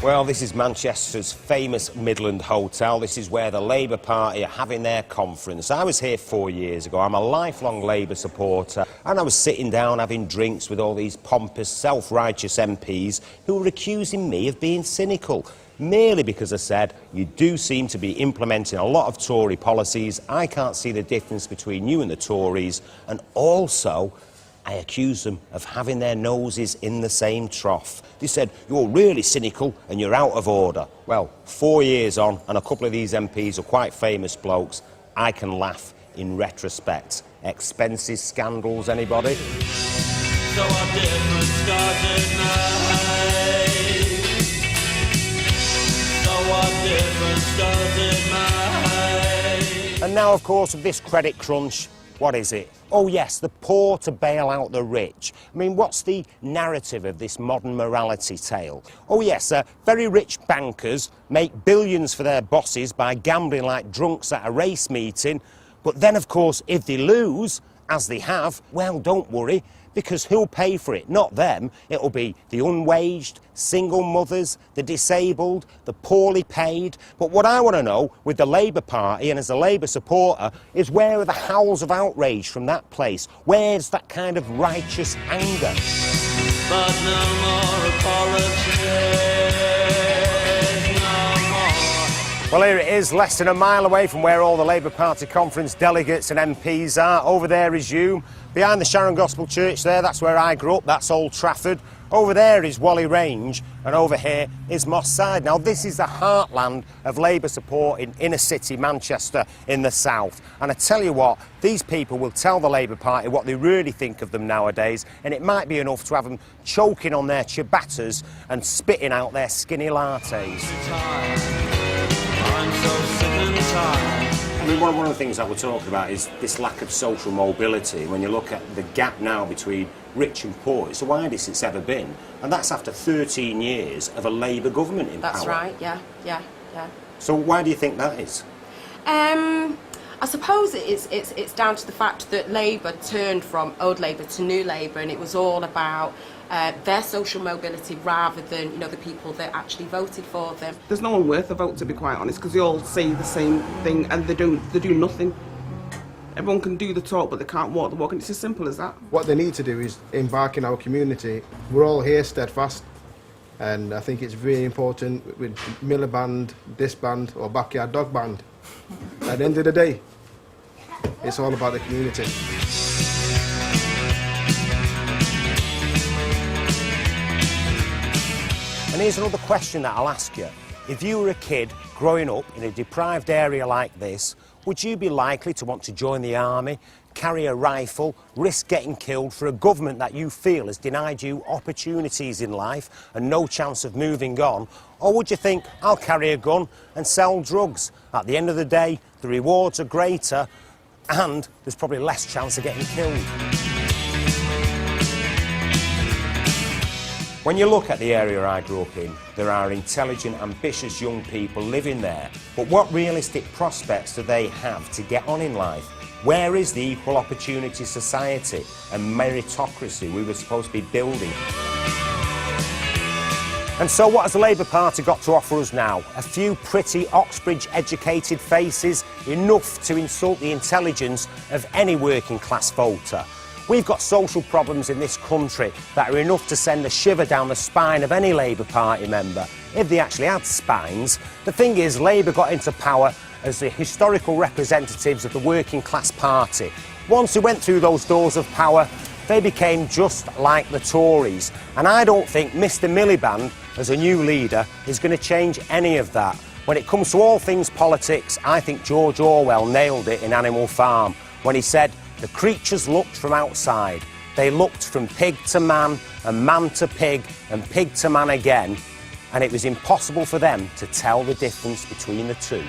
Well, this is Manchester's famous Midland Hotel. This is where the Labour Party are having their conference. I was here 4 years ago. I'm a lifelong Labour supporter, and I was sitting down having drinks with all these pompous, self-righteous MPs who were accusing me of being cynical, merely because I said, you do seem to be implementing a lot of Tory policies. I can't see the difference between you and the Tories, and also I accused them of having their noses in the same trough. They said, you're really cynical and you're out of order. Well, 4 years on, and a couple of these MPs are quite famous blokes, I can laugh in retrospect. Expenses scandals, anybody? So our different scars at night. So our different scars at night. And now, of course, with this credit crunch, what is it? Oh yes, the poor to bail out the rich. I mean, what's the narrative of this modern morality tale? Oh yes, very rich bankers make billions for their bosses by gambling like drunks at a race meeting, but then of course if they lose, as they have, well, don't worry, because who'll pay for it? Not them. It'll be the unwaged, single mothers, the disabled, the poorly paid. But what I want to know with the Labour Party and as a Labour supporter is, where are the howls of outrage from that place? Where's that kind of righteous anger? But no more apologies, no more. Well, here it is, less than a mile away from where all the Labour Party conference delegates and MPs are. Over there is Hume. Behind the Sharon Gospel Church there, that's where I grew up, that's Old Trafford. Over there is Whalley Range, and over here is Moss Side. Now, this is the heartland of Labour support in inner city Manchester in the south. And I tell you what, these people will tell the Labour Party what they really think of them nowadays, and it might be enough to have them choking on their ciabattas and spitting out their skinny lattes. I'm so sick and tired. I mean, one of the things that we're talking about is this lack of social mobility. When you look at the gap now between rich and poor, it's the widest it's ever been. And that's after 13 years of a Labour government in power. That's right, yeah. So why do you think that is? I suppose it's down to the fact that Labour turned from old Labour to new Labour, and it was all about their social mobility rather than, you know, the people that actually voted for them. There's no one worth a vote, to be quite honest, because they all say the same thing and they do nothing. Everyone can do the talk, but they can't walk the walk, and it's as simple as that. What they need to do is embark in our community. We're all here steadfast, and I think it's really important with Miller Band, this band, or Backyard Dog Band. At the end of the day, it's all about the community. And here's another question that I'll ask you. If you were a kid growing up in a deprived area like this, would you be likely to want to join the army, carry a rifle, risk getting killed for a government that you feel has denied you opportunities in life and no chance of moving on? Or would you think, I'll carry a gun and sell drugs? At the end of the day, the rewards are greater and there's probably less chance of getting killed. When you look at the area I grew up in, there are intelligent, ambitious young people living there. But what realistic prospects do they have to get on in life? Where is the equal opportunity society and meritocracy we were supposed to be building? And so what has the Labour Party got to offer us now? A few pretty Oxbridge-educated faces, enough to insult the intelligence of any working-class voter. We've got social problems in this country that are enough to send a shiver down the spine of any Labour Party member, if they actually had spines. The thing is, Labour got into power as the historical representatives of the working class party. Once they went through those doors of power, they became just like the Tories. And I don't think Mr Miliband, as a new leader, is going to change any of that. When it comes to all things politics, I think George Orwell nailed it in Animal Farm when he said, the creatures looked from outside. They looked from pig to man, and man to pig, and pig to man again, and it was impossible for them to tell the difference between the two.